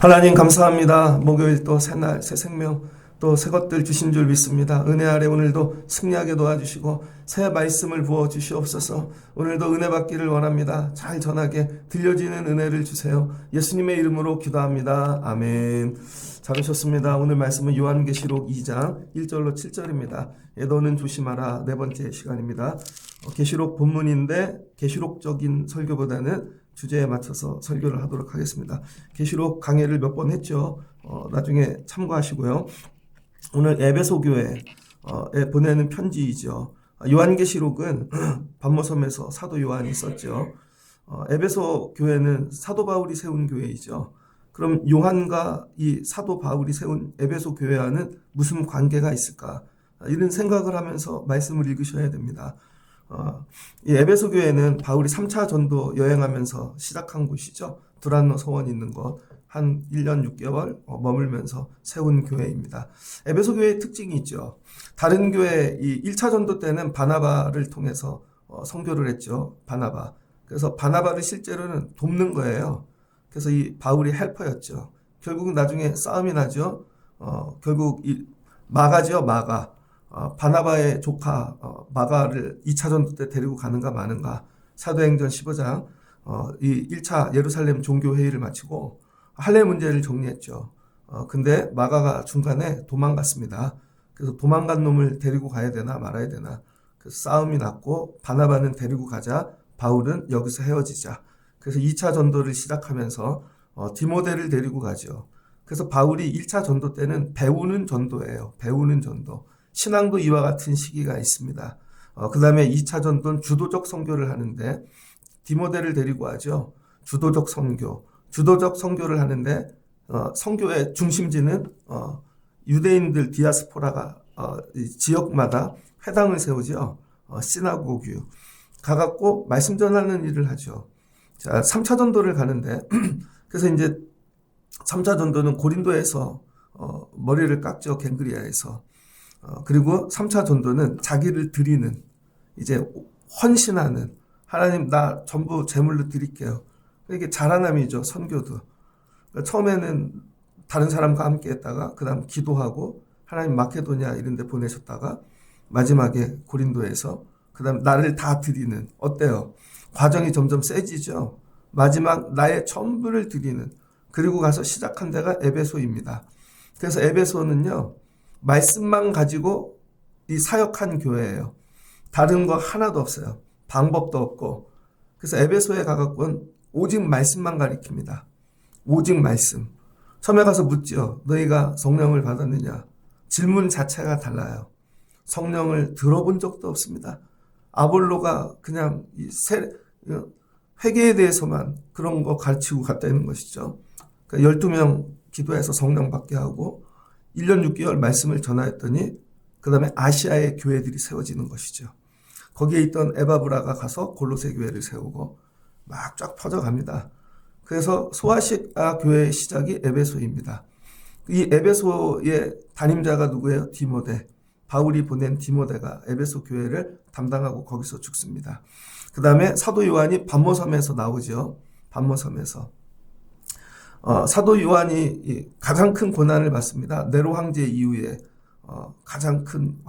하나님 감사합니다. 목요일 또 새날 새 생명 또 새 것들 주신 줄 믿습니다. 은혜 아래 오늘도 승리하게 도와주시고 새 말씀을 부어 주시옵소서. 오늘도 은혜 받기를 원합니다. 잘 전하게 들려지는 은혜를 주세요. 예수님의 이름으로 기도합니다. 아멘. 잘 오셨습니다. 오늘 말씀은 요한계시록 2장 1절로 7절입니다. 너는 조심하라 네 번째 시간입니다. 계시록 본문인데 계시록적인 설교보다는 주제에 맞춰서 설교를 하도록 하겠습니다. 계시록 강해를 몇 번 했죠. 나중에 참고하시고요. 오늘 에베소 교회에 보내는 편지이죠. 요한계시록은 반모섬에서 사도 요한이 썼죠. 에베소 교회는 사도 바울이 세운 교회이죠. 그럼 요한과 이 사도 바울이 세운 에베소 교회와는 무슨 관계가 있을까? 이런 생각을 하면서 말씀을 읽으셔야 됩니다. 이 에베소 교회는 바울이 3차 전도 여행하면서 시작한 곳이죠. 두란노 서원이 있는 곳. 한 1년 6개월 머물면서 세운 교회입니다. 에베소 교회의 특징이 있죠. 다른 교회 이 1차 전도 때는 바나바를 통해서 선교를 했죠. 바나바. 그래서 바나바를 실제로는 돕는 거예요. 그래서 이 바울이 헬퍼였죠. 결국 나중에 싸움이 나죠. 결국 이 마가죠. 마가. 바나바의 조카 마가를 2차 전도 때 데리고 가는가 마는가. 사도행전 15장 이 1차 예루살렘 종교회의를 마치고 할례 문제를 정리했죠. 근데 마가가 중간에 도망갔습니다. 그래서 도망간 놈을 데리고 가야 되나 말아야 되나. 그래서 싸움이 났고 바나바는 데리고 가자. 바울은 여기서 헤어지자. 그래서 2차 전도를 시작하면서 디모데를 데리고 가죠. 그래서 바울이 1차 전도 때는 배우는 전도예요. 배우는 전도. 신앙도 이와 같은 시기가 있습니다. 그 다음에 2차 전도는 주도적 선교를 하는데 디모데를 데리고 하죠. 주도적 선교. 주도적 선교를 하는데 선교의 중심지는 유대인들 디아스포라가 지역마다 회당을 세우죠. 시나고규. 가갖고 말씀 전하는 일을 하죠. 자, 3차 전도를 가는데 그래서 이제 3차 전도는 고린도에서 머리를 깎죠. 갱그리아에서. 그리고 3차 전도는 자기를 드리는 이제 헌신하는 하나님 나 전부 제물로 드릴게요. 이게 자라남이죠. 선교도. 그러니까 처음에는 다른 사람과 함께 했다가 그 다음 기도하고 하나님 마케도냐 이런 데 보내셨다가 마지막에 고린도에서 그 다음 나를 다 드리는 어때요? 과정이 점점 세지죠. 마지막 나의 전부를 드리는 그리고 가서 시작한 데가 에베소입니다. 그래서 에베소는요. 말씀만 가지고 이 사역한 교회예요. 다른 거 하나도 없어요. 방법도 없고. 그래서 에베소에 가갖고는 오직 말씀만 가리킵니다. 오직 말씀. 처음에 가서 묻죠. 너희가 성령을 받았느냐? 질문 자체가 달라요. 성령을 들어본 적도 없습니다. 아볼로가 그냥 회개에 대해서만 그런 거 가르치고 갔다 있는 것이죠. 그러니까 12명 기도해서 성령 받게 하고 1년 6개월 말씀을 전하였더니 그 다음에 아시아의 교회들이 세워지는 것이죠. 거기에 있던 에바브라가 가서 골로새 교회를 세우고 막 쫙 퍼져갑니다. 그래서 소아시아 교회의 시작이 에베소입니다. 이 에베소의 담임자가 누구예요? 디모데. 바울이 보낸 디모데가 에베소 교회를 담당하고 거기서 죽습니다. 그 다음에 사도 요한이 반모섬에서 나오죠. 반모섬에서. 사도 요한이 가장 큰 고난을 받습니다. 네로 황제 이후에 가장 큰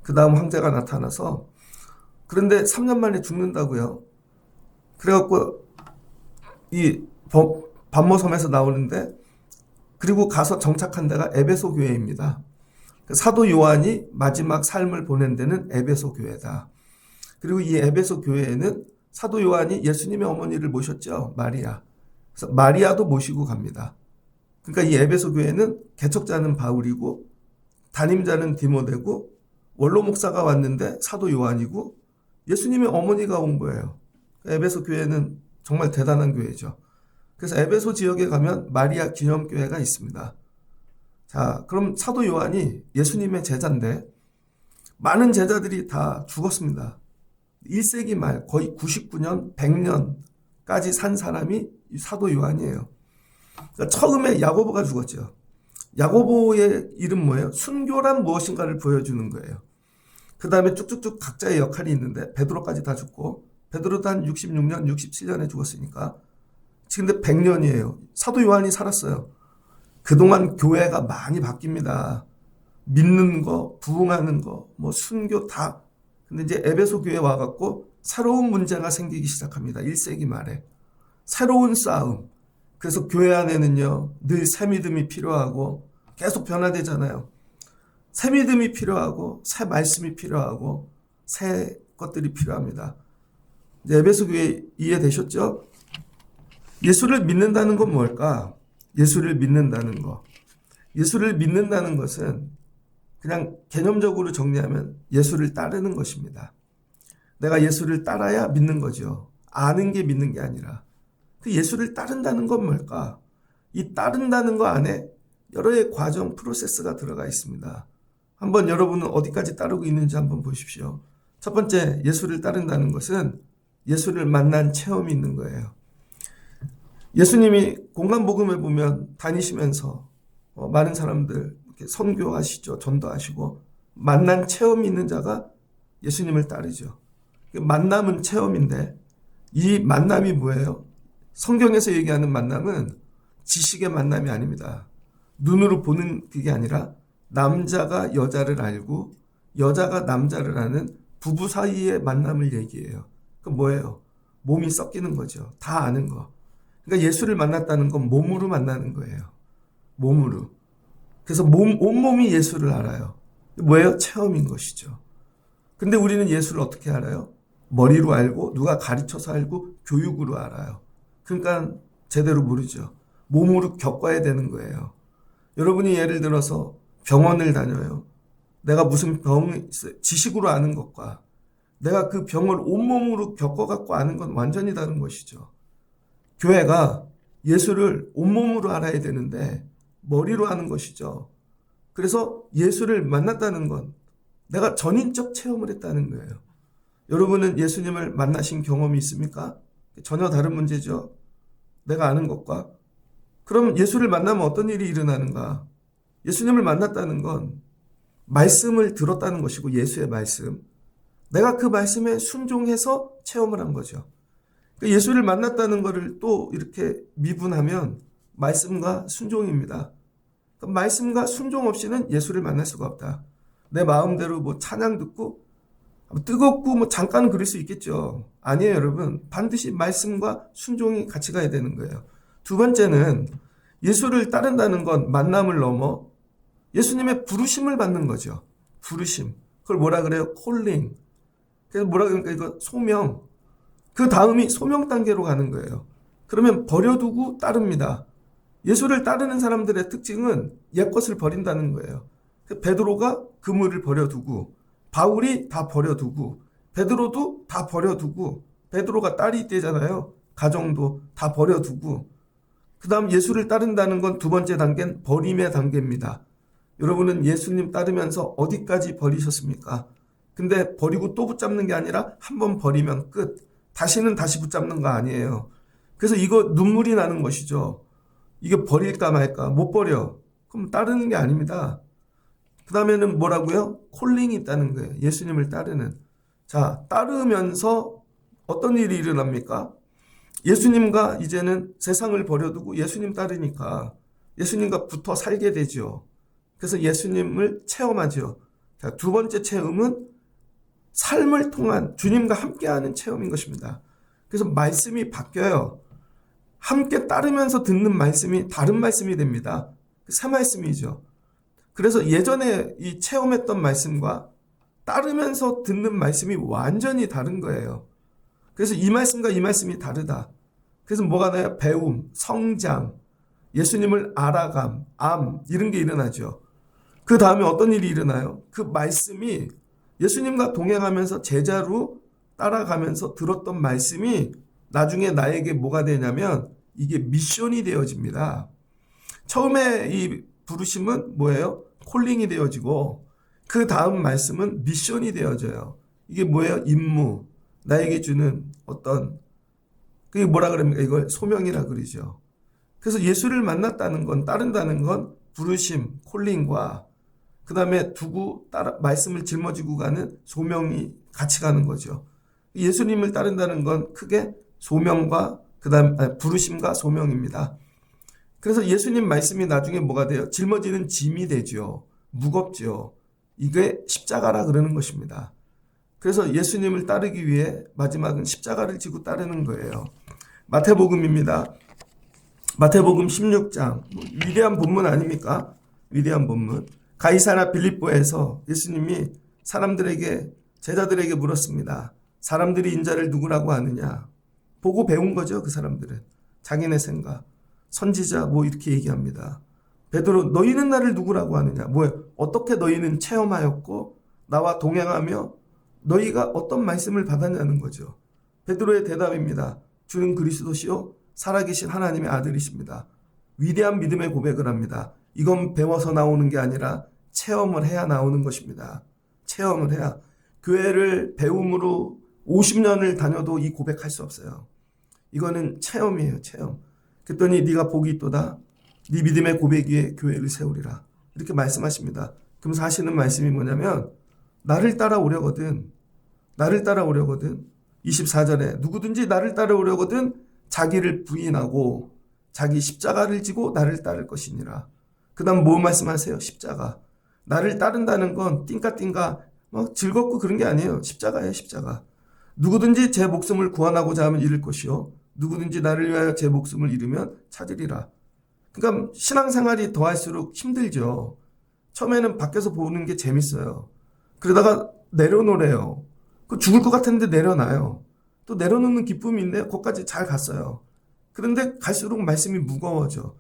그 다음 황제가 나타나서 그런데 3년 만에 죽는다고요. 그래갖고 이 반모섬에서 나오는데 그리고 가서 정착한 데가 에베소 교회입니다. 사도 요한이 마지막 삶을 보낸 데는 에베소 교회다. 그리고 이 에베소 교회에는 사도 요한이 예수님의 어머니를 모셨죠. 마리아. 그래서 마리아도 모시고 갑니다. 그러니까 이 에베소 교회는 개척자는 바울이고 담임자는 디모데고 원로 목사가 왔는데 사도 요한이고 예수님의 어머니가 온 거예요. 에베소 교회는 정말 대단한 교회죠. 그래서 에베소 지역에 가면 마리아 기념교회가 있습니다. 자, 그럼 사도 요한이 예수님의 제자인데 많은 제자들이 다 죽었습니다. 1세기 말 거의 99년, 100년까지 산 사람이 사도 요한이에요. 그러니까 처음에 야고보가 죽었죠. 야고보의 이름 뭐예요? 순교란 무엇인가를 보여주는 거예요. 그 다음에 쭉쭉쭉 각자의 역할이 있는데 베드로까지 다 죽고 베드로도 한 66년, 67년에 죽었으니까 근데 100년이에요. 사도 요한이 살았어요. 그동안 교회가 많이 바뀝니다. 믿는 거, 부흥하는 거, 뭐 순교 다. 근데 이제 에베소 교회에 와갖고 새로운 문제가 생기기 시작합니다. 1세기 말에. 새로운 싸움. 그래서 교회 안에는요, 늘 새 믿음이 필요하고 계속 변화되잖아요. 새 믿음이 필요하고 새 말씀이 필요하고 새 것들이 필요합니다. 이제 에베소 교회 이해되셨죠? 예수를 믿는다는 건 뭘까? 예수를 믿는다는 거. 예수를 믿는다는 것은 그냥 개념적으로 정리하면 예수를 따르는 것입니다. 내가 예수를 따라야 믿는 거죠. 아는 게 믿는 게 아니라. 그 예수를 따른다는 건 뭘까? 이 따른다는 거 안에 여러의 과정, 프로세스가 들어가 있습니다. 한번 여러분은 어디까지 따르고 있는지 한번 보십시오. 첫 번째, 예수를 따른다는 것은 예수를 만난 체험이 있는 거예요. 예수님이 공간복음에 보면 다니시면서 많은 사람들 이렇게 선교하시죠. 전도하시고 만난 체험이 있는 자가 예수님을 따르죠. 만남은 체험인데 이 만남이 뭐예요? 성경에서 얘기하는 만남은 지식의 만남이 아닙니다. 눈으로 보는 그게 아니라 남자가 여자를 알고 여자가 남자를 아는 부부 사이의 만남을 얘기해요. 그 뭐예요? 몸이 섞이는 거죠. 다 아는 거. 그러니까 예수를 만났다는 건 몸으로 만나는 거예요. 몸으로. 그래서 온몸이 예수를 알아요. 뭐예요? 체험인 것이죠. 근데 우리는 예수를 어떻게 알아요? 머리로 알고 누가 가르쳐서 알고 교육으로 알아요. 그러니까 제대로 모르죠. 몸으로 겪어야 되는 거예요. 여러분이 예를 들어서 병원을 다녀요. 내가 무슨 병이 있어요. 지식으로 아는 것과 내가 그 병을 온몸으로 겪어갖고 아는 건 완전히 다른 것이죠. 교회가 예수를 온몸으로 알아야 되는데 머리로 아는 것이죠. 그래서 예수를 만났다는 건 내가 전인적 체험을 했다는 거예요. 여러분은 예수님을 만나신 경험이 있습니까? 전혀 다른 문제죠. 내가 아는 것과. 그럼 예수를 만나면 어떤 일이 일어나는가? 예수님을 만났다는 건 말씀을 들었다는 것이고 예수의 말씀. 내가 그 말씀에 순종해서 체험을 한 거죠. 예수를 만났다는 것을 또 이렇게 미분하면 말씀과 순종입니다. 말씀과 순종 없이는 예수를 만날 수가 없다. 내 마음대로 뭐 찬양 듣고 뜨겁고 뭐 잠깐 그럴 수 있겠죠. 아니에요, 여러분. 반드시 말씀과 순종이 같이 가야 되는 거예요. 두 번째는 예수를 따른다는 건 만남을 넘어 예수님의 부르심을 받는 거죠. 부르심. 그걸 뭐라 그래요? 콜링. 그래서 뭐라 그러니까 이거 소명. 그 다음이 소명 단계로 가는 거예요. 그러면 버려두고 따릅니다. 예수를 따르는 사람들의 특징은 옛것을 버린다는 거예요. 베드로가 그물을 버려두고 바울이 다 버려두고 베드로도 다 버려두고 베드로가 딸이 있대잖아요. 가정도 다 버려두고 그 다음 예수를 따른다는 건 두 번째 단계는 버림의 단계입니다. 여러분은 예수님 따르면서 어디까지 버리셨습니까? 근데 버리고 또 붙잡는 게 아니라 한번 버리면 끝. 다시는 다시 붙잡는 거 아니에요. 그래서 이거 눈물이 나는 것이죠. 이게 버릴까 말까? 못 버려. 그럼 따르는 게 아닙니다. 그 다음에는 뭐라고요? 콜링이 있다는 거예요. 예수님을 따르는. 자, 따르면서 어떤 일이 일어납니까? 예수님과 이제는 세상을 버려두고 예수님 따르니까 예수님과 붙어 살게 되죠. 그래서 예수님을 체험하죠. 자, 두 번째 체험은 삶을 통한 주님과 함께하는 체험인 것입니다. 그래서 말씀이 바뀌어요. 함께 따르면서 듣는 말씀이 다른 말씀이 됩니다. 새 말씀이죠. 그래서 예전에 이 체험했던 말씀과 따르면서 듣는 말씀이 완전히 다른 거예요. 그래서 이 말씀과 이 말씀이 다르다. 그래서 뭐가 나요? 배움, 성장, 예수님을 알아감, 이런 게 일어나죠. 그 다음에 어떤 일이 일어나요? 그 말씀이 예수님과 동행하면서 제자로 따라가면서 들었던 말씀이 나중에 나에게 뭐가 되냐면 이게 미션이 되어집니다. 처음에 이 부르심은 뭐예요? 콜링이 되어지고 그 다음 말씀은 미션이 되어져요. 이게 뭐예요? 임무. 나에게 주는 어떤 그게 뭐라 그럽니까? 이걸 소명이라 그러죠. 그래서 예수를 만났다는 건 따른다는 건 부르심, 콜링과 그 다음에 두고 따라 말씀을 짊어지고 가는 소명이 같이 가는 거죠. 예수님을 따른다는 건 크게 소명과 그다음 부르심과 소명입니다. 그래서 예수님 말씀이 나중에 뭐가 돼요? 짊어지는 짐이 되죠. 무겁죠. 이게 십자가라 그러는 것입니다. 그래서 예수님을 따르기 위해 마지막은 십자가를 지고 따르는 거예요. 마태복음입니다. 마태복음 16장. 위대한 본문 아닙니까? 위대한 본문. 가이사랴 빌립보에서 예수님이 사람들에게, 제자들에게 물었습니다. 사람들이 인자를 누구라고 하느냐? 보고 배운 거죠, 그 사람들은. 자기네 생각. 선지자 뭐 이렇게 얘기합니다. 베드로, 너희는 나를 누구라고 하느냐? 뭐예요? 어떻게 너희는 체험하였고 나와 동행하며 너희가 어떤 말씀을 받았냐는 거죠. 베드로의 대답입니다. 주는 그리스도시요 살아계신 하나님의 아들이십니다. 위대한 믿음의 고백을 합니다. 이건 배워서 나오는 게 아니라 체험을 해야 나오는 것입니다. 체험을 해야. 교회를 배움으로 50년을 다녀도 이 고백할 수 없어요. 이거는 체험이에요. 체험. 그랬더니 네가 복이 있도다. 네 믿음의 고백 위에 교회를 세우리라. 이렇게 말씀하십니다. 그러면서 하시는 말씀이 뭐냐면 나를 따라오려거든. 나를 따라오려거든. 24절에 누구든지 나를 따라오려거든 자기를 부인하고 자기 십자가를 지고 나를 따를 것이니라. 그 다음 뭐 말씀하세요? 십자가. 나를 따른다는 건 띵까띵까 막 즐겁고 그런 게 아니에요. 십자가예요. 십자가. 누구든지 제 목숨을 구원하고자 하면 잃을 것이요 누구든지 나를 위하여 제 목숨을 잃으면 찾으리라. 그러니까 신앙생활이 더할수록 힘들죠. 처음에는 밖에서 보는 게 재밌어요. 그러다가 내려놓으래요. 그 죽을 것 같았는데 내려놔요. 또 내려놓는 기쁨이 있네요. 거기까지 잘 갔어요. 그런데 갈수록 말씀이 무거워져.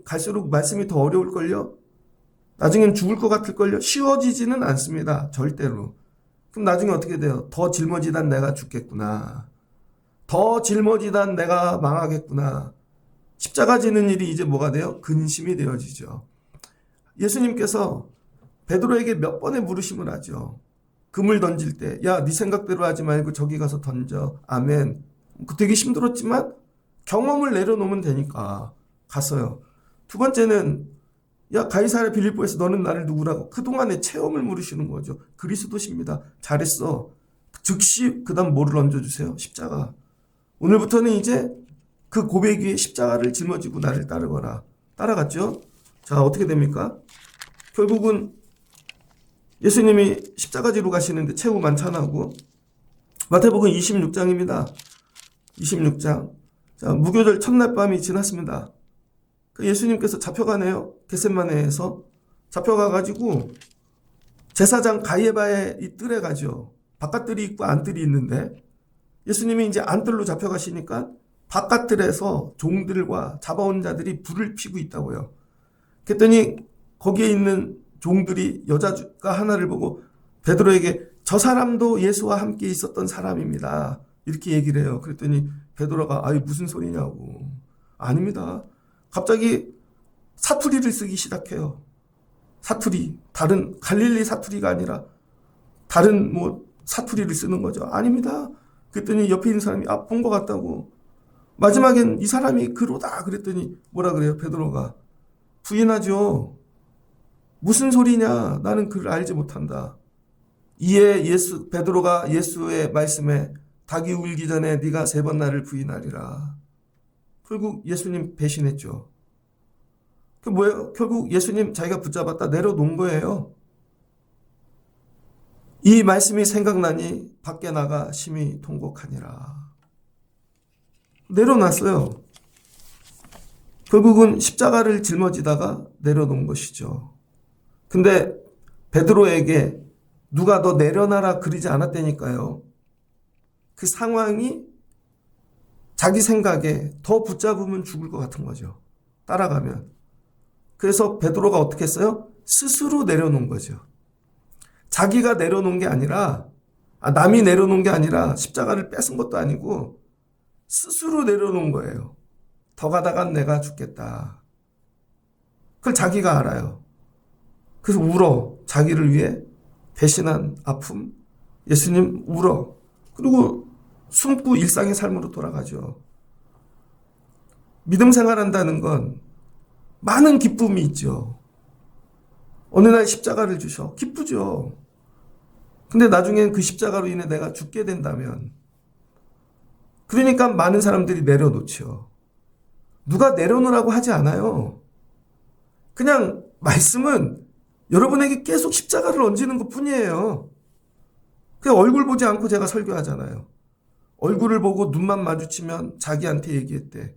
갈수록 말씀이 더 어려울걸요? 나중엔 죽을 것 같을걸요? 쉬워지지는 않습니다. 절대로. 그럼 나중에 어떻게 돼요? 더 짊어지단 내가 죽겠구나. 더 짊어지단 내가 망하겠구나. 십자가 지는 일이 이제 뭐가 돼요? 근심이 되어지죠. 예수님께서 베드로에게 몇 번의 물으심을 하죠. 금을 던질 때, 야, 네 생각대로 하지 말고 저기 가서 던져. 아멘. 되게 힘들었지만 경험을 내려놓으면 되니까 갔어요. 두 번째는 야, 가이사랴 빌립보에서 너는 나를 누구라고? 그동안의 체험을 물으시는 거죠. 그리스도십니다. 잘했어. 즉시 그 다음 뭐를 얹어주세요? 십자가. 오늘부터는 이제 그 고백 위에 십자가를 짊어지고 나를 따르거라. 따라갔죠? 자, 어떻게 됩니까? 결국은 예수님이 십자가지로 가시는데 최후 만찬하고 마태복음 26장입니다. 26장. 자, 무교절 첫날 밤이 지났습니다. 예수님께서 잡혀가네요. 겟세마네에서 잡혀가가지고 제사장 가이바의 이 뜰에 가죠. 바깥뜰이 있고 안뜰이 있는데 예수님이 이제 안뜰로 잡혀가시니까 바깥뜰에서 종들과 잡아온 자들이 불을 피고 있다고요. 그랬더니 거기에 있는 종들이 여자가 하나를 보고 베드로에게 저 사람도 예수와 함께 있었던 사람입니다. 이렇게 얘기를 해요. 그랬더니 베드로가 아이 무슨 소리냐고. 아닙니다. 갑자기 사투리를 쓰기 시작해요. 사투리. 다른 갈릴리 사투리가 아니라 다른 뭐 사투리를 쓰는 거죠. 아닙니다. 그랬더니 옆에 있는 사람이 본 것 같다고. 마지막엔 이 사람이 그로다 그랬더니 뭐라 그래요? 베드로가 부인하죠. 무슨 소리냐? 나는 그를 알지 못한다. 이에 베드로가 예수의 말씀에 닭이 울기 전에 네가 3번 나를 부인하리라. 결국 예수님 배신했죠. 그 뭐예요? 결국 예수님 자기가 붙잡았다 내려놓은 거예요. 이 말씀이 생각나니 밖에 나가 심히 통곡하니라. 내려놨어요. 결국은 십자가를 짊어지다가 내려놓은 것이죠. 근데 베드로에게 누가 너 내려놔라 그러지 않았다니까요. 그 상황이 자기 생각에 더 붙잡으면 죽을 것 같은 거죠. 따라가면. 그래서 베드로가 어떻게 했어요? 스스로 내려놓은 거죠. 자기가 내려놓은 게 아니라 남이 내려놓은 게 아니라 십자가를 뺏은 것도 아니고 스스로 내려놓은 거예요. 더 가다간 내가 죽겠다. 그걸 자기가 알아요. 그래서 울어. 자기를 위해 배신한 아픔. 예수님 울어. 그리고 숨고 일상의 삶으로 돌아가죠. 믿음 생활한다는 건 많은 기쁨이 있죠. 어느 날 십자가를 주셔. 기쁘죠. 근데 나중엔 그 십자가로 인해 내가 죽게 된다면 그러니까 많은 사람들이 내려놓죠. 누가 내려놓으라고 하지 않아요. 그냥 말씀은 여러분에게 계속 십자가를 얹는 것 뿐이에요. 그냥 얼굴 보지 않고 제가 설교하잖아요. 얼굴을 보고 눈만 마주치면 자기한테 얘기했대.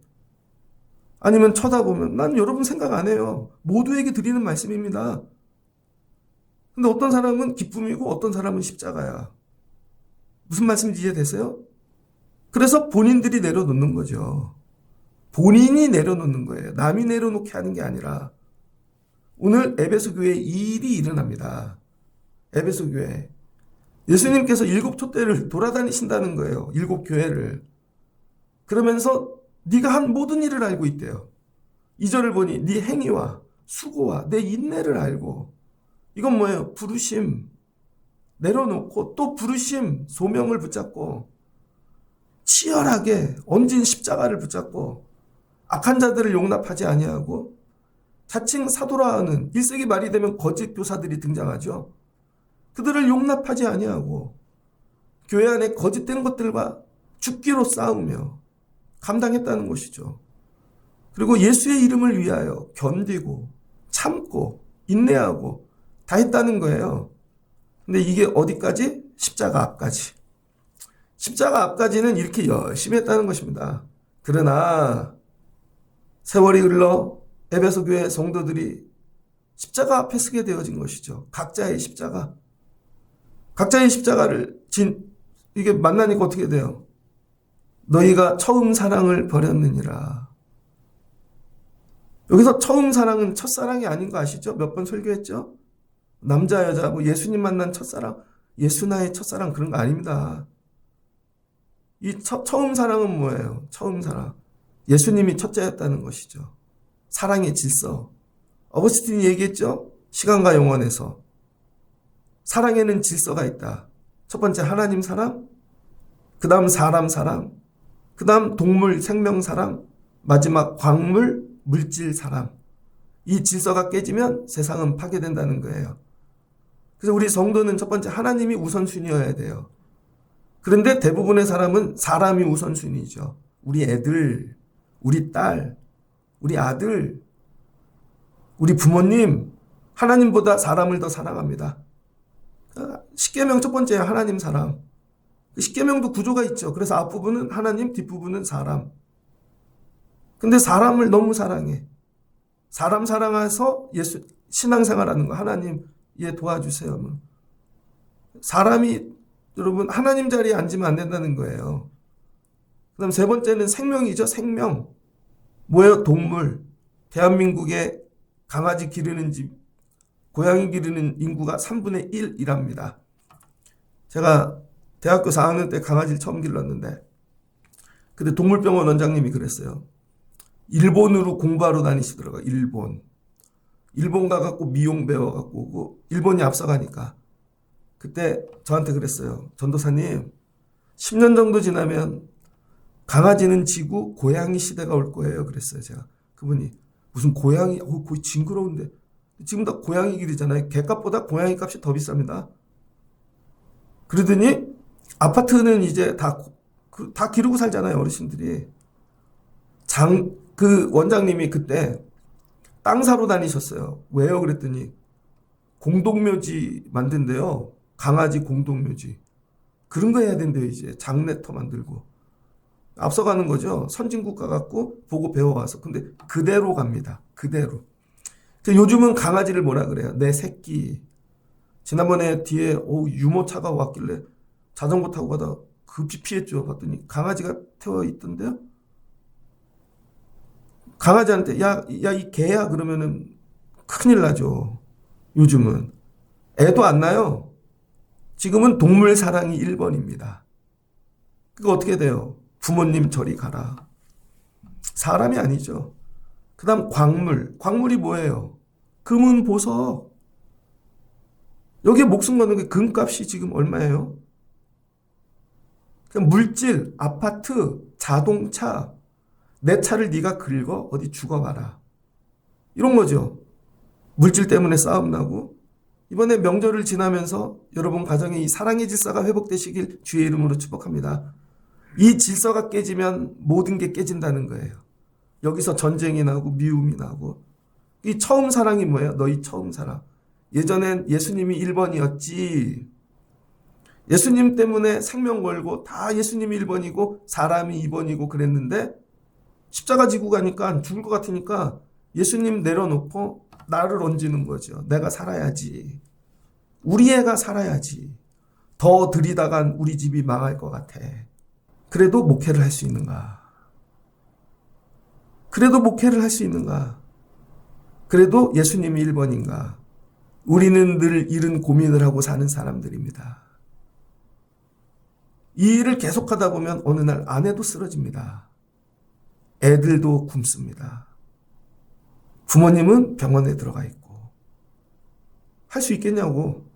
아니면 쳐다보면 난 여러분 생각 안 해요. 모두에게 드리는 말씀입니다. 근데 어떤 사람은 기쁨이고 어떤 사람은 십자가야. 무슨 말씀인지 이해되세요? 그래서 본인들이 내려놓는 거죠. 본인이 내려놓는 거예요. 남이 내려놓게 하는 게 아니라. 오늘 에베소 교회에 이 일이 일어납니다. 에베소 교회. 예수님께서 7 촛대를 돌아다니신다는 거예요. 7 교회를. 그러면서 네가 한 모든 일을 알고 있대요. 2절을 보니 네 행위와 수고와 내 인내를 알고. 이건 뭐예요? 부르심. 내려놓고 또 부르심, 소명을 붙잡고 치열하게 얹은 십자가를 붙잡고 악한 자들을 용납하지 아니하고 자칭 사도라 하는 1세기 말이 되면 거짓 교사들이 등장하죠. 그들을 용납하지 아니하고 교회 안에 거짓된 것들과 죽기로 싸우며 감당했다는 것이죠. 그리고 예수의 이름을 위하여 견디고 참고 인내하고 다 했다는 거예요. 근데 이게 어디까지? 십자가 앞까지. 십자가 앞까지는 이렇게 열심히 했다는 것입니다. 그러나 세월이 흘러 에베소 교회 성도들이 십자가 앞에 서게 되어진 것이죠. 각자의 십자가. 각자의 십자가를 이게 만나니까 어떻게 돼요? 너희가 처음 사랑을 버렸느니라. 여기서 처음 사랑은 첫사랑이 아닌 거 아시죠? 몇 번 설교했죠? 남자 여자 뭐 예수님 만난 첫사랑, 예수 나의 첫사랑 그런 거 아닙니다. 이 처음 사랑은 뭐예요? 처음 사랑. 예수님이 첫째였다는 것이죠. 사랑의 질서. 어거스틴이 얘기했죠? 시간과 영원에서. 사랑에는 질서가 있다. 첫 번째 하나님 사랑, 그 다음 사람 사랑, 그 다음 동물 생명 사랑, 마지막 광물 물질 사랑. 이 질서가 깨지면 세상은 파괴된다는 거예요. 그래서 우리 성도는 첫 번째 하나님이 우선순위여야 돼요. 그런데 대부분의 사람은 사람이 우선순위죠. 우리 애들, 우리 딸, 우리 아들, 우리 부모님, 하나님보다 사람을 더 사랑합니다. 십계명 첫 번째 하나님 사랑. 십계명도 구조가 있죠. 그래서 앞부분은 하나님, 뒷부분은 사람. 근데 사람을 너무 사랑해. 사람 사랑해서 예수 신앙생활하는 거 하나님 도와주세요. 사람이 여러분 하나님 자리에 앉으면 안 된다는 거예요. 그다음 세 번째는 생명이죠. 생명. 뭐예요? 동물. 대한민국에 강아지 기르는 집, 고양이 기르는 인구가 3분의 1이랍니다. 제가 대학교 4학년 때 강아지를 처음 길렀는데 그때 동물병원 원장님이 그랬어요. 일본으로 공부하러 다니시더라고요. 일본 가갖고 미용 배워갖고 오고 일본이 앞서가니까 그때 저한테 그랬어요. 전도사님 10년 정도 지나면 강아지는 지고 고양이 시대가 올 거예요. 그랬어요. 제가. 그분이 무슨 고양이 거의 징그러운데 지금 다 고양이 길이잖아요. 개값보다 고양이 값이 더 비쌉니다. 그러더니 아파트는 이제 다 기르고 살잖아요. 어르신들이. 그 원장님이 그때 땅 사러 다니셨어요. 왜요? 그랬더니 공동묘지 만든대요. 강아지 공동묘지. 그런 거 해야 된대요. 이제 장례터 만들고. 앞서가는 거죠. 선진국가 갖고 보고 배워와서. 근데 그대로 갑니다. 그대로. 요즘은 강아지를 뭐라 그래요? 내 새끼. 지난번에 뒤에 유모차가 왔길래 자전거 타고 가다가 급히 피했죠. 봤더니 강아지가 태워 있던데요. 강아지한테 야 이 개야 그러면은 큰일 나죠. 요즘은 애도 안 나요. 지금은 동물 사랑이 1번입니다. 그거 어떻게 돼요? 부모님 저리 가라. 사람이 아니죠. 그 다음 광물이 뭐예요? 금은 보석. 여기에 목숨 거는 게 금값이 지금 얼마예요? 물질, 아파트, 자동차, 내 차를 네가 긁어 어디 죽어봐라. 이런 거죠. 물질 때문에 싸움 나고 이번에 명절을 지나면서 여러분 가정에 이 사랑의 질서가 회복되시길 주의 이름으로 축복합니다. 이 질서가 깨지면 모든 게 깨진다는 거예요. 여기서 전쟁이 나고 미움이 나고. 이 처음 사랑이 뭐예요? 너희 처음 사랑. 예전엔 예수님이 1번이었지. 예수님 때문에 생명 걸고 다 예수님이 1번이고 사람이 2번이고 그랬는데 십자가 지고 가니까 죽을 것 같으니까 예수님 내려놓고 나를 얹는 거죠. 내가 살아야지. 우리 애가 살아야지. 더 들이다간 우리 집이 망할 것 같아. 그래도 목회를 할 수 있는가? 그래도 목회를 할 수 있는가? 그래도 예수님이 1번인가? 우리는 늘 이런 고민을 하고 사는 사람들입니다. 이 일을 계속하다 보면 어느 날 아내도 쓰러집니다. 애들도 굶습니다. 부모님은 병원에 들어가 있고. 할 수 있겠냐고.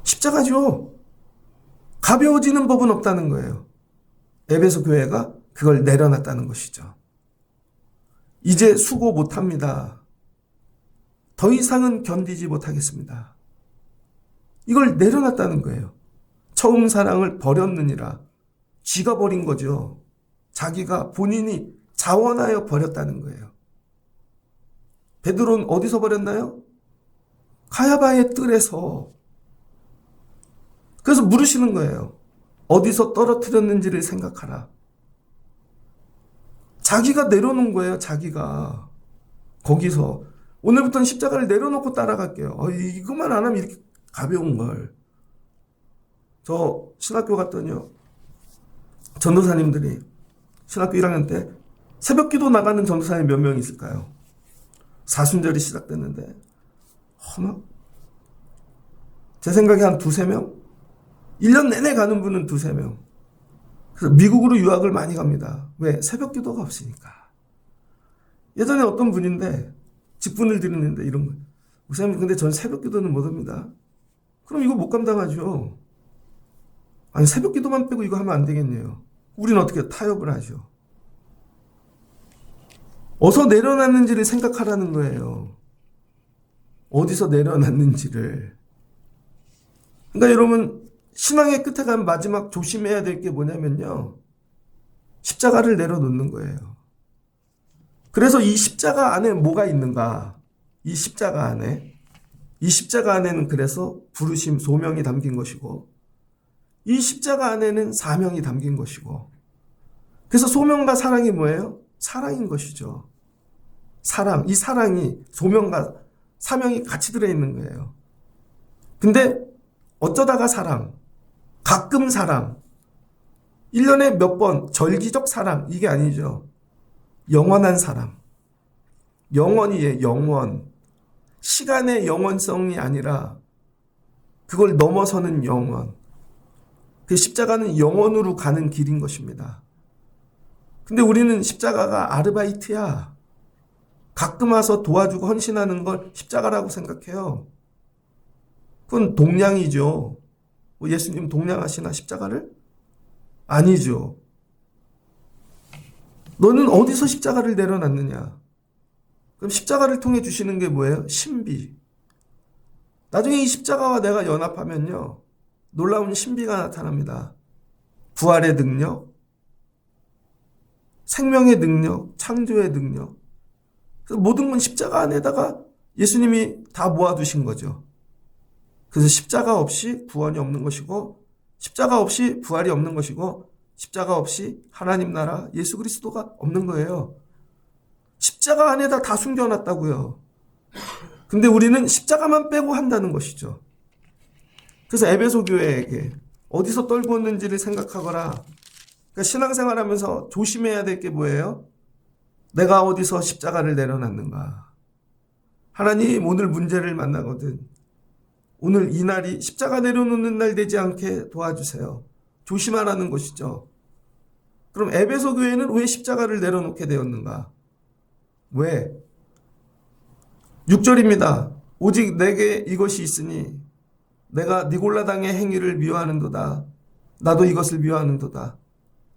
십자가죠. 가벼워지는 법은 없다는 거예요. 에베소 교회가 그걸 내려놨다는 것이죠. 이제 수고 못합니다. 더 이상은 견디지 못하겠습니다. 이걸 내려놨다는 거예요. 처음 사랑을 버렸느니라. 쥐가 버린 거죠. 자기가 본인이 자원하여 버렸다는 거예요. 베드로는 어디서 버렸나요? 가야바의 뜰에서. 그래서 물으시는 거예요. 어디서 떨어뜨렸는지를 생각하라. 자기가 내려놓은 거예요. 자기가. 거기서. 오늘부터는 십자가를 내려놓고 따라갈게요. 이것만 안 하면 이렇게 가벼운 걸. 저 신학교 갔더니요. 전도사님들이 신학교 1학년 때 새벽 기도 나가는 전도사님 몇 명 있을까요? 사순절이 시작됐는데 제 생각에 한 두세 명? 1년 내내 가는 분은 두세 명. 그래서 미국으로 유학을 많이 갑니다. 왜? 새벽 기도가 없으니까. 예전에 어떤 분인데 직분을 드리는데 이런 거. 목사님 근데 전 새벽 기도는 못 합니다. 그럼 이거 못 감당하죠. 아니 새벽 기도만 빼고 이거 하면 안 되겠네요. 우리는 어떻게 타협을 하죠. 어디서 내려놨는지를 생각하라는 거예요. 어디서 내려놨는지를. 그러니까 여러분 신앙의 끝에 가면 마지막 조심해야 될 게 뭐냐면요. 십자가를 내려놓는 거예요. 그래서 이 십자가 안에 뭐가 있는가? 이 십자가 안에. 이 십자가 안에는 그래서 부르심, 소명이 담긴 것이고 이 십자가 안에는 사명이 담긴 것이고 그래서 소명과 사랑이 뭐예요? 사랑인 것이죠. 사랑. 이 사랑이 소명과 사명이 같이 들어있는 거예요. 근데 어쩌다가 사랑, 가끔 사랑, 1년에 몇 번 절기적 사랑 이게 아니죠. 영원한 사랑. 영원이에요. 영원. 시간의 영원성이 아니라 그걸 넘어서는 영원. 그 십자가는 영원으로 가는 길인 것입니다. 근데 우리는 십자가가 아르바이트야. 가끔 와서 도와주고 헌신하는 걸 십자가라고 생각해요. 그건 동량이죠. 예수님 동량하시나 십자가를? 아니죠. 너는 어디서 십자가를 내려놨느냐? 그럼 십자가를 통해 주시는 게 뭐예요? 신비. 나중에 이 십자가와 내가 연합하면요. 놀라운 신비가 나타납니다. 부활의 능력, 생명의 능력, 창조의 능력. 그래서 모든 건 십자가 안에다가 예수님이 다 모아두신 거죠. 그래서 십자가 없이 구원이 없는 것이고 십자가 없이 부활이 없는 것이고 십자가 없이 하나님 나라 예수 그리스도가 없는 거예요. 십자가 안에다 다 숨겨놨다고요. 근데 우리는 십자가만 빼고 한다는 것이죠. 그래서 에베소 교회에게 어디서 떨고 있는지를 생각하거라. 그러니까 신앙생활하면서 조심해야 될 게 뭐예요? 내가 어디서 십자가를 내려놨는가. 하나님 오늘 문제를 만나거든. 오늘 이 날이 십자가 내려놓는 날 되지 않게 도와주세요. 조심하라는 것이죠. 그럼 에베소 교회는 왜 십자가를 내려놓게 되었는가? 왜? 6절입니다. 오직 내게 이것이 있으니 내가 니골라당의 행위를 미워하는도다. 나도 이것을 미워하는도다.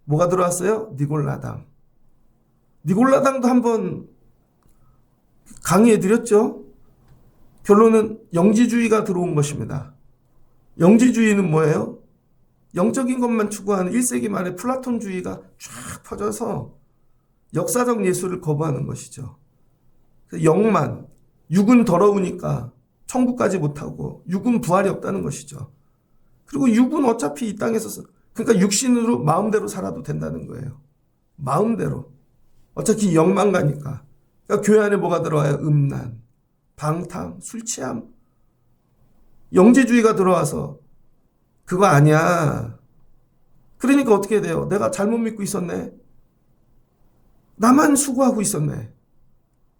뭐가 들어왔어요? 니골라당. 니골라당도 한번 강의해드렸죠? 결론은 영지주의가 들어온 것입니다. 영지주의는 뭐예요? 영적인 것만 추구하는 1세기 말에 플라톤주의가 쫙 퍼져서 역사적 예술을 거부하는 것이죠. 영만, 육은 더러우니까 천국까지 못하고 육은 부활이 없다는 것이죠. 그리고 육은 어차피 이 땅에서 그러니까 육신으로 마음대로 살아도 된다는 거예요. 마음대로. 어차피 영만 가니까. 그러니까 교회 안에 뭐가 들어와요? 음란, 방탕, 술 취함. 영지주의가 들어와서 그거 아니야. 그러니까 어떻게 돼요? 내가 잘못 믿고 있었네. 나만 수고하고 있었네.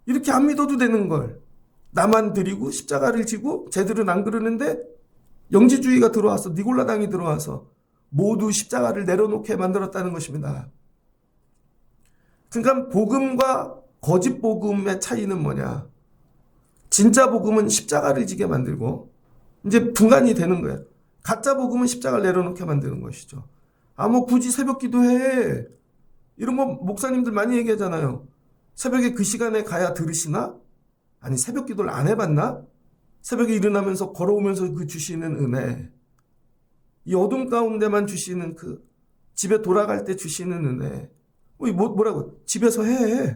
이렇게 안 믿어도 되는 걸. 나만 드리고 십자가를 지고 쟤들은 안 그러는데 영지주의가 들어와서 니골라당이 들어와서 모두 십자가를 내려놓게 만들었다는 것입니다. 그러니까 복음과 거짓 복음의 차이는 뭐냐? 진짜 복음은 십자가를 지게 만들고 이제 분간이 되는 거예요. 가짜 복음은 십자가를 내려놓게 만드는 것이죠. 뭐 굳이 새벽 기도해. 이런 거 목사님들 많이 얘기하잖아요. 새벽에 그 시간에 가야 들으시나? 아니 새벽 기도를 안 해봤나? 새벽에 일어나면서 걸어오면서 그 주시는 은혜, 이 어둠 가운데만 주시는 그 집에 돌아갈 때 주시는 은혜, 뭐라고 집에서 해.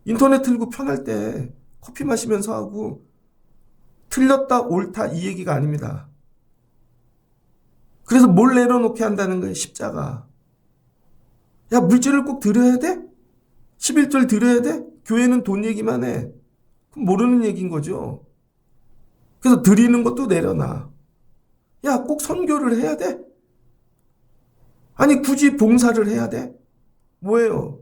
인터넷 틀고 편할 때 커피 마시면서 하고. 틀렸다 옳다 이 얘기가 아닙니다. 그래서 뭘 내려놓게 한다는 거예요. 십자가. 야, 물질을 꼭 드려야 돼? 11절 드려야 돼? 교회는 돈 얘기만 해. 그럼 모르는 얘기인 거죠. 그래서 드리는 것도 내려놔. 야, 꼭 선교를 해야 돼? 아니 굳이 봉사를 해야 돼? 뭐예요?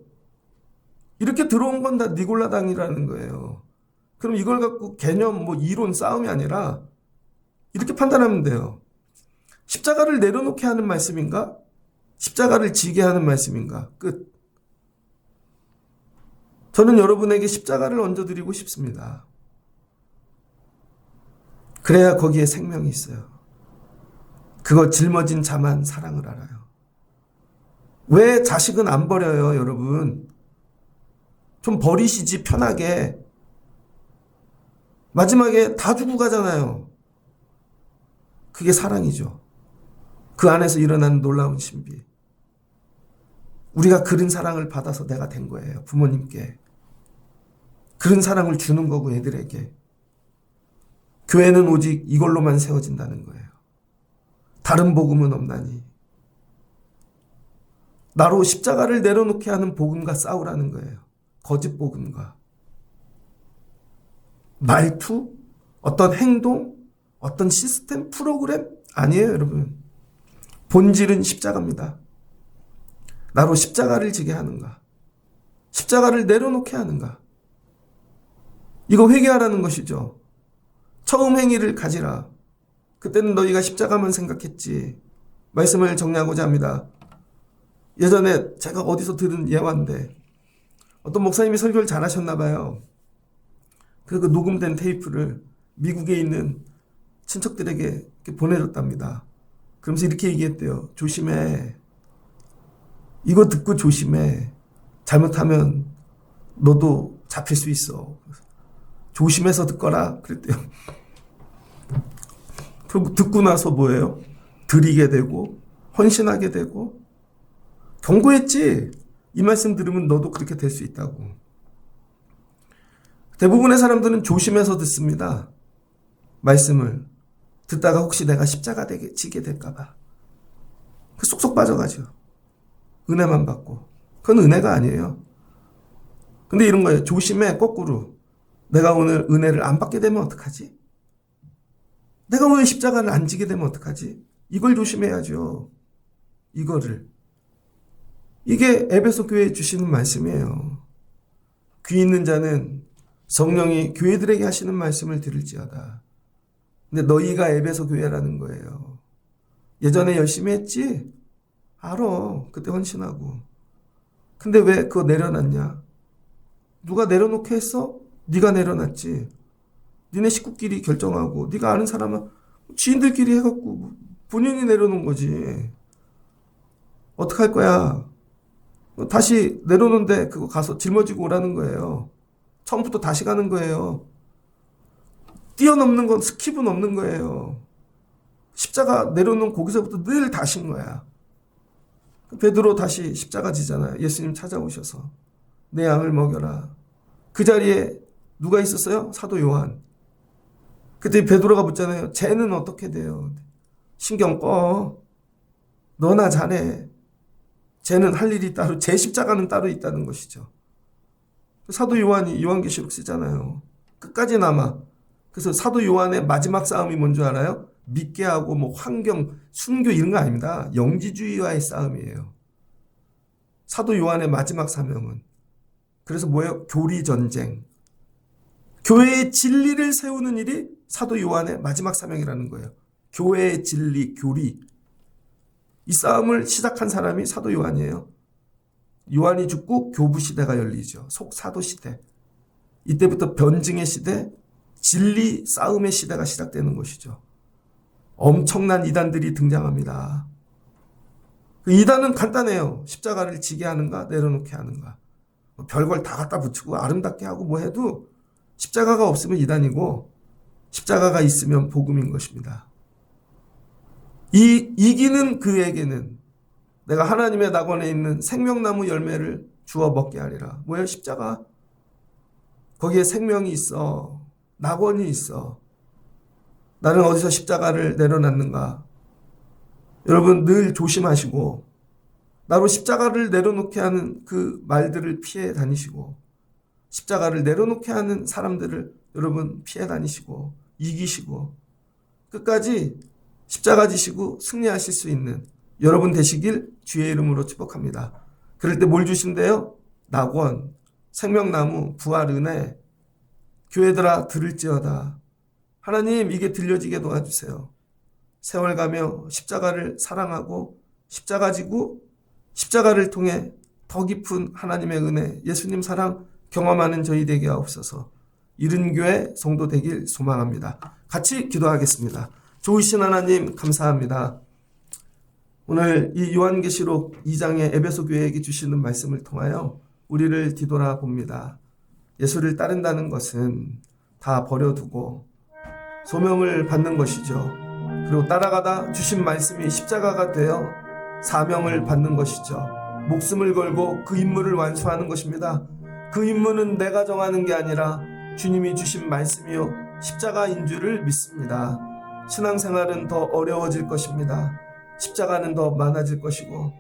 이렇게 들어온 건 다 니골라당이라는 거예요. 그럼 이걸 갖고 개념 이론 싸움이 아니라 이렇게 판단하면 돼요. 십자가를 내려놓게 하는 말씀인가? 십자가를 지게 하는 말씀인가? 끝. 저는 여러분에게 십자가를 얹어드리고 싶습니다. 그래야 거기에 생명이 있어요. 그거 짊어진 자만 사랑을 알아요. 왜 자식은 안 버려요, 여러분? 좀 버리시지, 편하게. 마지막에 다 주고 가잖아요. 그게 사랑이죠. 그 안에서 일어나는 놀라운 신비. 우리가 그런 사랑을 받아서 내가 된 거예요. 부모님께. 그런 사랑을 주는 거고 애들에게. 교회는 오직 이걸로만 세워진다는 거예요. 다른 복음은 없나니. 나로 십자가를 내려놓게 하는 복음과 싸우라는 거예요. 거짓 복음과. 말투, 어떤 행동, 어떤 시스템, 프로그램 아니에요, 여러분. 본질은 십자가입니다. 나로 십자가를 지게 하는가? 십자가를 내려놓게 하는가? 이거 회개하라는 것이죠. 처음 행위를 가지라. 그때는 너희가 십자가만 생각했지. 말씀을 정리하고자 합니다. 예전에 제가 어디서 들은 예화인데 어떤 목사님이 설교를 잘하셨나 봐요. 그 녹음된 테이프를 미국에 있는 친척들에게 이렇게 보내줬답니다. 그러면서 이렇게 얘기했대요. 조심해. 이거 듣고 조심해. 잘못하면 너도 잡힐 수 있어. 조심해서 듣거라. 그랬대요. 그리고 듣고 나서 뭐예요? 드리게 되고 헌신하게 되고 경고했지. 이 말씀 들으면 너도 그렇게 될 수 있다고. 대부분의 사람들은 조심해서 듣습니다. 말씀을 듣다가 혹시 내가 십자가 지게 될까봐 쏙쏙 빠져가죠. 은혜만 받고. 그건 은혜가 아니에요. 근데 이런 거예요. 조심해. 거꾸로. 내가 오늘 은혜를 안 받게 되면 어떡하지? 내가 오늘 십자가를 안 지게 되면 어떡하지? 이걸 조심해야죠. 이거를. 이게 에베소 교회에 주시는 말씀이에요. 귀 있는 자는 성령이 교회들에게 하시는 말씀을 들을지어다. 근데 너희가 에베소 교회라는 거예요. 예전에 열심히 했지? 알아. 그때 헌신하고. 근데 왜 그거 내려놨냐? 누가 내려놓게 했어? 네가 내려놨지. 니네 식구끼리 결정하고 네가 아는 사람은 지인들끼리 해갖고 본인이 내려놓은 거지. 어떡할 거야? 다시 내려놓는데 그거 가서 짊어지고 오라는 거예요. 처음부터 다시 가는 거예요. 뛰어넘는 건 스킵은 없는 거예요. 십자가 내려놓은 거기서부터 늘 다신 거야. 베드로 다시 십자가 지잖아요. 예수님 찾아오셔서 내 양을 먹여라. 그 자리에 누가 있었어요? 사도 요한. 그때 베드로가 묻잖아요. 쟤는 어떻게 돼요? 신경 꺼. 너나 잘해. 쟤는 할 일이 따로, 제 십자가는 따로 있다는 것이죠. 사도 요한이 요한계시록 쓰잖아요. 끝까지 남아. 그래서 사도 요한의 마지막 싸움이 뭔지 알아요? 믿게 하고 뭐 환경, 순교 이런 거 아닙니다. 영지주의와의 싸움이에요. 사도 요한의 마지막 사명은. 그래서 뭐예요? 교리 전쟁. 교회의 진리를 세우는 일이 사도 요한의 마지막 사명이라는 거예요. 교회의 진리, 교리. 이 싸움을 시작한 사람이 사도 요한이에요. 요한이 죽고 교부 시대가 열리죠. 속사도 시대. 이때부터 변증의 시대, 진리 싸움의 시대가 시작되는 것이죠. 엄청난 이단들이 등장합니다. 그 이단은 간단해요. 십자가를 지게 하는가 내려놓게 하는가. 별걸 다 갖다 붙이고 아름답게 하고 뭐 해도 십자가가 없으면 이단이고 십자가가 있으면 복음인 것입니다. 이기는 그에게는 내가 하나님의 낙원에 있는 생명나무 열매를 주워 먹게 하리라. 뭐예요? 십자가. 거기에 생명이 있어. 낙원이 있어. 나는 어디서 십자가를 내려놨는가? 여러분 늘 조심하시고 나로 십자가를 내려놓게 하는 그 말들을 피해 다니시고 십자가를 내려놓게 하는 사람들을 여러분 피해 다니시고 이기시고 끝까지 십자가 지시고 승리하실 수 있는 여러분 되시길 주의 이름으로 축복합니다. 그럴 때 뭘 주신대요? 낙원, 생명나무, 부활, 은혜. 교회들아 들을지어다. 하나님 이게 들려지게 도와주세요. 세월 가며 십자가를 사랑하고 십자가 지고 십자가를 통해 더 깊은 하나님의 은혜, 예수님 사랑 경험하는 저희 되게 하옵소서. 이른 교회 성도 되길 소망합니다. 같이 기도하겠습니다. 좋으신 하나님 감사합니다. 오늘 이 요한계시록 2장의 에베소 교회에게 주시는 말씀을 통하여 우리를 뒤돌아 봅니다. 예수를 따른다는 것은 다 버려두고 소명을 받는 것이죠. 그리고 따라가다 주신 말씀이 십자가가 되어 사명을 받는 것이죠. 목숨을 걸고 그 임무를 완수하는 것입니다. 그 임무는 내가 정하는 게 아니라 주님이 주신 말씀이요 십자가인 줄을 믿습니다. 신앙생활은 더 어려워질 것입니다. 십자가는 더 많아질 것이고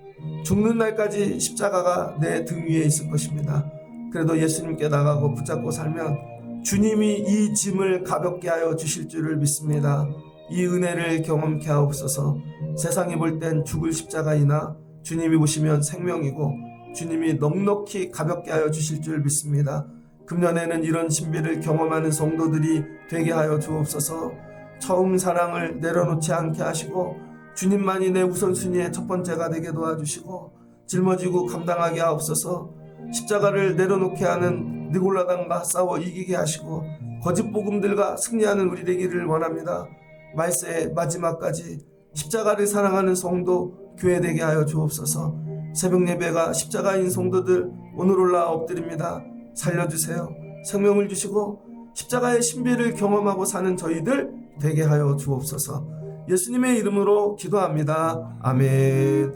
죽는 날까지 십자가가 내 등 위에 있을 것입니다. 그래도 예수님께 나가고 붙잡고 살면 주님이 이 짐을 가볍게 하여 주실 줄을 믿습니다. 이 은혜를 경험케 하옵소서. 세상이 볼 땐 죽을 십자가이나 주님이 보시면 생명이고 주님이 넉넉히 가볍게 하여 주실 줄 믿습니다. 금년에는 이런 신비를 경험하는 성도들이 되게 하여 주옵소서. 처음 사랑을 내려놓지 않게 하시고 주님만이 내 우선순위의 첫 번째가 되게 도와주시고 짊어지고 감당하게 하옵소서. 십자가를 내려놓게 하는 느골라당과 싸워 이기게 하시고 거짓 복음들과 승리하는 우리 되기를 원합니다. 말세의 마지막까지 십자가를 사랑하는 성도 교회 되게 하여 주옵소서. 새벽 예배가 십자가인 성도들 오늘 올라 엎드립니다. 살려주세요. 생명을 주시고 십자가의 신비를 경험하고 사는 저희들 되게 하여 주옵소서. 예수님의 이름으로 기도합니다. 아멘.